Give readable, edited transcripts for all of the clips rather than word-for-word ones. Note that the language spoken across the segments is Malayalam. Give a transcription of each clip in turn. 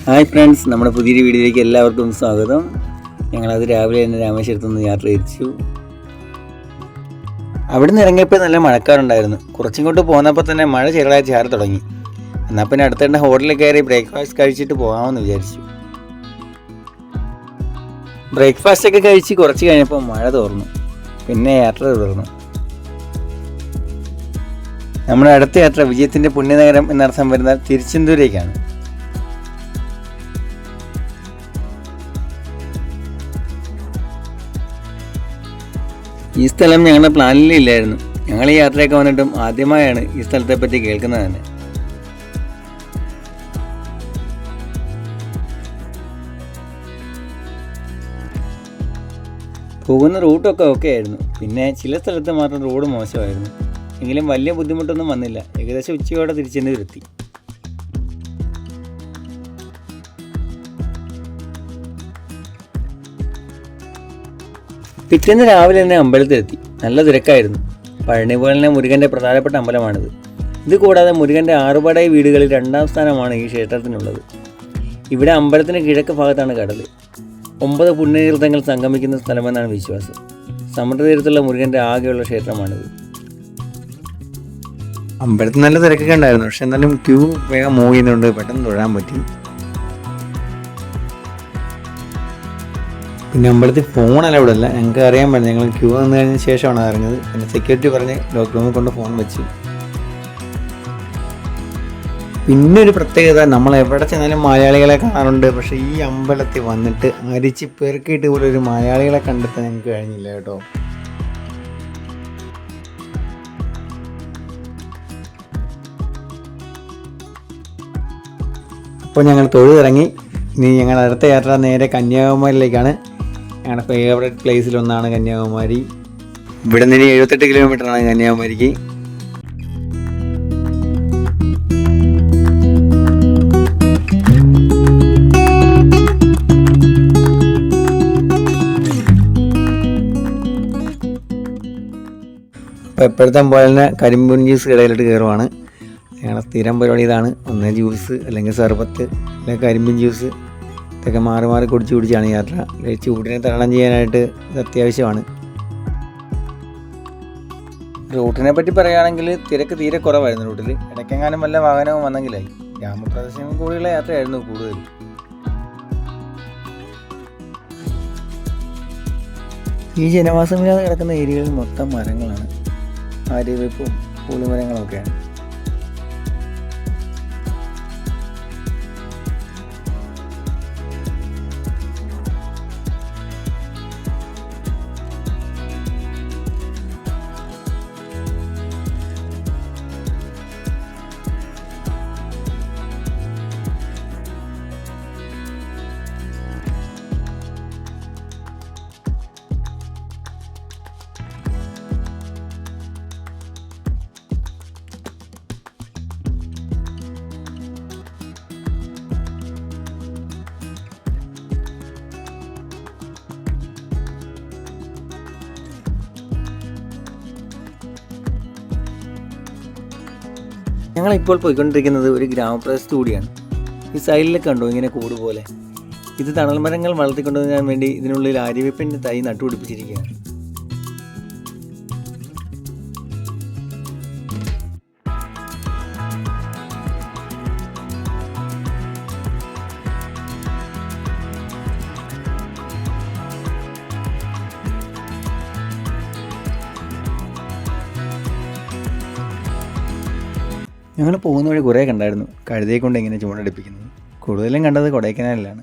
ഹായ് ഫ്രണ്ട്സ്, നമ്മുടെ പുതിയൊരു വീഡിയോയിലേക്ക് എല്ലാവർക്കും സ്വാഗതം. ഞങ്ങളത് രാവിലെ തന്നെ രാമേശ്വരത്തു നിന്ന് യാത്ര തിരിച്ചു. അവിടെ നിന്ന് ഇറങ്ങിയപ്പോൾ നല്ല മഴക്കാറുണ്ടായിരുന്നു. കുറച്ചിങ്ങോട്ട് പോന്നപ്പോൾ തന്നെ മഴ ചെറുതായി ചാറി തുടങ്ങി. എന്നാൽ പിന്നെ അടുത്ത ഹോട്ടലിൽ കയറി ബ്രേക്ക്ഫാസ്റ്റ് കഴിച്ചിട്ട് പോകാമെന്ന് വിചാരിച്ചു. ബ്രേക്ക്ഫാസ്റ്റ് ഒക്കെ കഴിച്ച് കുറച്ച് കഴിഞ്ഞപ്പോൾ മഴ തോർന്നു. പിന്നെ യാത്ര തുടർന്നു. നമ്മുടെ അടുത്ത യാത്ര വിജയത്തിൻ്റെ പുണ്യനഗരം എന്നർത്ഥം വരുന്ന തിരുച്ചെന്തൂരേക്കാണ്. ഈ സ്ഥലം ഞങ്ങളുടെ പ്ലാനിലില്ലായിരുന്നു. ഞങ്ങൾ ഈ യാത്രയൊക്കെ വന്നിട്ടും ആദ്യമായാണ് ഈ സ്ഥലത്തെ പറ്റി കേൾക്കുന്നത് തന്നെ. പോകുന്ന റൂട്ടൊക്കെ ഓക്കെ ആയിരുന്നു. പിന്നെ ചില സ്ഥലത്ത് മാത്രം റോഡ് മോശമായിരുന്നു. എങ്കിലും വലിയ ബുദ്ധിമുട്ടൊന്നും വന്നില്ല. ഏകദേശം ഉച്ചയോടെ തിരിച്ചെത്തി. പിറ്റേന്ന് രാവിലെ തന്നെ അമ്പലത്തിലെത്തി. നല്ല തിരക്കായിരുന്നു. പഴനി പോലെ മുരുകൻ്റെ പ്രധാനപ്പെട്ട അമ്പലമാണിത്. ഇത് കൂടാതെ മുരുകൻ്റെ ആറുപാടായി വീടുകളിൽ 2ാം സ്ഥാനമാണ് ഈ ക്ഷേത്രത്തിനുള്ളത്. ഇവിടെ അമ്പലത്തിന് കിഴക്ക് ഭാഗത്താണ് കടൽ. 9 പുണ്യതീർത്ഥങ്ങൾ സംഗമിക്കുന്ന സ്ഥലമെന്നാണ് വിശ്വാസം. സമുദ്രതീരത്തുള്ള മുരുകൻ്റെ ആകെയുള്ള ക്ഷേത്രമാണിത്. അമ്പലത്തിൽ നല്ല തിരക്കൊക്കെ ഉണ്ടായിരുന്നു. പക്ഷെ എന്നാലും ക്യൂ വേഗം മൂവ് ചെയ്യുന്നുണ്ട്. പെട്ടെന്ന് തൊഴാൻ പറ്റി. പിന്നെ അമ്പലത്തിൽ ഫോണല്ല ഇവിടെ അല്ല. ഞങ്ങൾക്ക് അറിയാൻ പറ്റില്ല. ഞങ്ങൾ ക്യൂ വന്നു കഴിഞ്ഞ ശേഷമാണ് അറിഞ്ഞത്. പിന്നെ സെക്യൂരിറ്റി പറഞ്ഞ് ലോക്ക് റൂമിൽ കൊണ്ട് ഫോൺ വെച്ചു. പിന്നെ ഒരു പ്രത്യേകത, നമ്മൾ എവിടെ ചെന്നാലും മലയാളികളെ കാണാറുണ്ട്. പക്ഷേ ഈ അമ്പലത്തിൽ വന്നിട്ട് അരിച്ച് പെറുക്കിയിട്ട് പോലെ ഒരു മലയാളികളെ കണ്ടെത്താൻ ഞങ്ങൾക്ക് കഴിഞ്ഞില്ല കേട്ടോ. അപ്പോൾ ഞങ്ങൾ തൊഴുതിറങ്ങി. ഇനി ഞങ്ങൾ അടുത്ത യാത്ര നേരെ കന്യാകുമാരിയിലേക്കാണ്. ഞങ്ങളുടെ ഫേവറേറ്റ് പ്ലേസിലൊന്നാണ് കന്യാകുമാരി. ഇവിടെ നിന്ന് 78 കിലോമീറ്ററാണ് കന്യാകുമാരിക്ക്. അപ്പോൾ എപ്പോഴത്തെ പോലെ തന്നെ കരിമ്പൂൻ ജ്യൂസ് കടയിലോട്ട് കയറുവാണ്. ഞങ്ങളുടെ സ്ഥിരം പരിപാടി ഇതാണ്. ഒന്ന് ജ്യൂസ്, അല്ലെങ്കിൽ സർബത്ത്, അല്ലെങ്കിൽ കരിമ്പിൻ ജ്യൂസ്. ഇതൊക്കെ മാറി മാറി കുടിച്ചാണ് യാത്ര. ചൂടിനെ തരണം ചെയ്യാനായിട്ട് ഇത് അത്യാവശ്യമാണ്. റൂട്ടിനെ പറ്റി പറയുകയാണെങ്കിൽ തിരക്ക് തീരെ കുറവായിരുന്നു റൂട്ടിൽ. ഇടയ്ക്കെങ്ങാനും വല്ല വാഹനവും വന്നെങ്കിലായി. ഗ്രാമപ്രദേശം കൂടിയുള്ള യാത്രയായിരുന്നു കൂടുതൽ. ഈ ജനവാസമില്ലാതെ കിടക്കുന്ന ഏരിയകളിൽ മൊത്തം മരങ്ങളാണ്. ആര്യവേപ്പും പുളിമരങ്ങളൊക്കെയാണ്. ഞങ്ങളിപ്പോൾ പോയിക്കൊണ്ടിരിക്കുന്നത് ഒരു ഗ്രാമപ്രദേശത്ത് കൂടിയാണ്. ഈ സൈഡിലൊക്കെ കണ്ടോ ഇങ്ങനെ കൂട് പോലെ. ഇത് തണൽ മരങ്ങൾ വളർത്തിക്കൊണ്ടുവരാൻ വേണ്ടി ഇതിനുള്ളിൽ ആര്യവേപ്പിൻ്റെ തൈ നട്ടുപിടിപ്പിച്ചിരിക്കുകയാണ്. ഞങ്ങൾ പോകുന്ന വഴി കുറേ കണ്ടായിരുന്നു കഴുതയെ കൊണ്ട് ഇങ്ങനെ ചൂണ്ടടിപ്പിക്കുന്നത്. കൂടുതലും കണ്ടത് കൊടൈക്കനാലിലാണ്.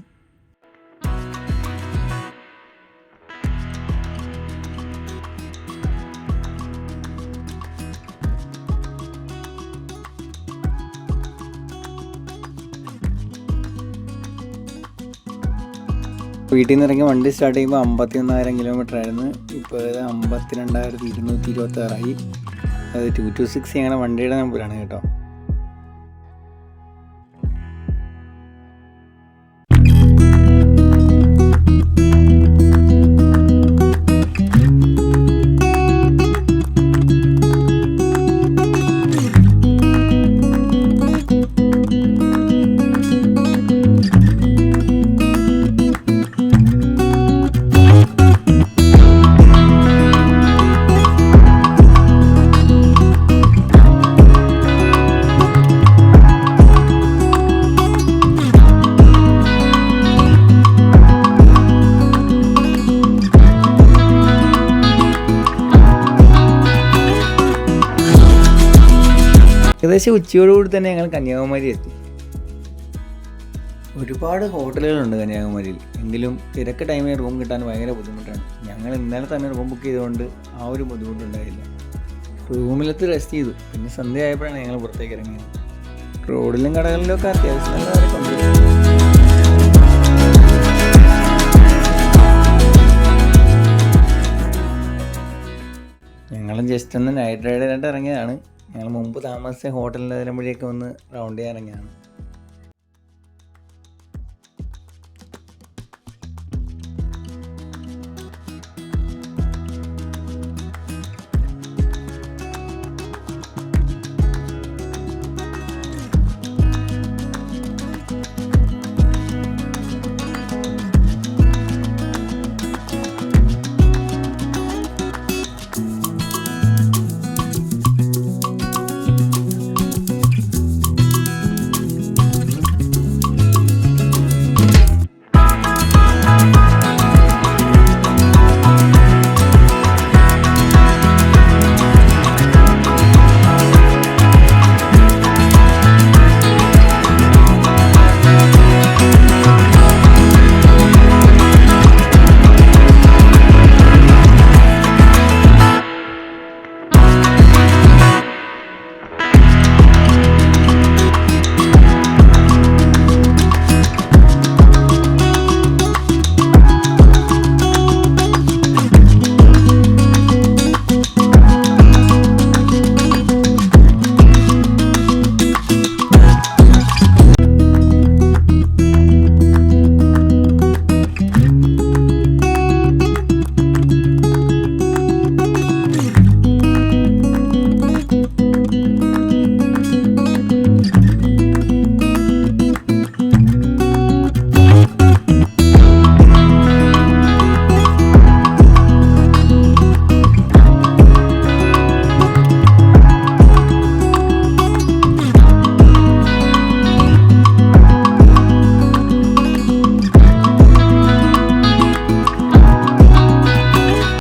വീട്ടിൽ നിന്ന് ഇറങ്ങി വണ്ടി സ്റ്റാർട്ട് ചെയ്യുമ്പോൾ 51,000 കിലോമീറ്റർ ആയിരുന്നു. ഇപ്പോൾ 52,226 അത് 226 ഞങ്ങളുടെ വണ്ടിയുടെ നമ്പറാണ് കേട്ടോ. ഏകദേശം ഉച്ചയോടുകൂടി തന്നെ ഞങ്ങൾ കന്യാകുമാരി എത്തി. ഒരുപാട് ഹോട്ടലുകളുണ്ട് കന്യാകുമാരിയിൽ, എങ്കിലും തിരക്ക് ടൈമിൽ റൂം കിട്ടാൻ ഭയങ്കര ബുദ്ധിമുട്ടാണ്. ഞങ്ങൾ ഇന്നലെ തന്നെ റൂം ബുക്ക് ചെയ്തുകൊണ്ട് ആ ഒരു ബുദ്ധിമുട്ടുണ്ടായില്ല. റൂമിലെത്തി റെസ്റ്റ് ചെയ്തു. പിന്നെ സന്ധ്യ ആയപ്പോഴാണ് ഞങ്ങൾ പുറത്തേക്ക് ഇറങ്ങിയത്. റോഡിലും കടകളിലും ഒക്കെ അത്യാവശ്യം നല്ല തിരക്കുണ്ട്. ഞങ്ങളും ജസ്റ്റ് ഒന്ന് നൈറ്റ് റൈഡിനായിട്ട് ഇറങ്ങിയതാണ്. ഞങ്ങൾ മുമ്പ് താമസിച്ച ഹോട്ടലിൻ്റെ അതിരം വഴിയൊക്കെ ഒന്ന് റൗണ്ട് ചെയ്യാൻ ഇറങ്ങിയതാണ്.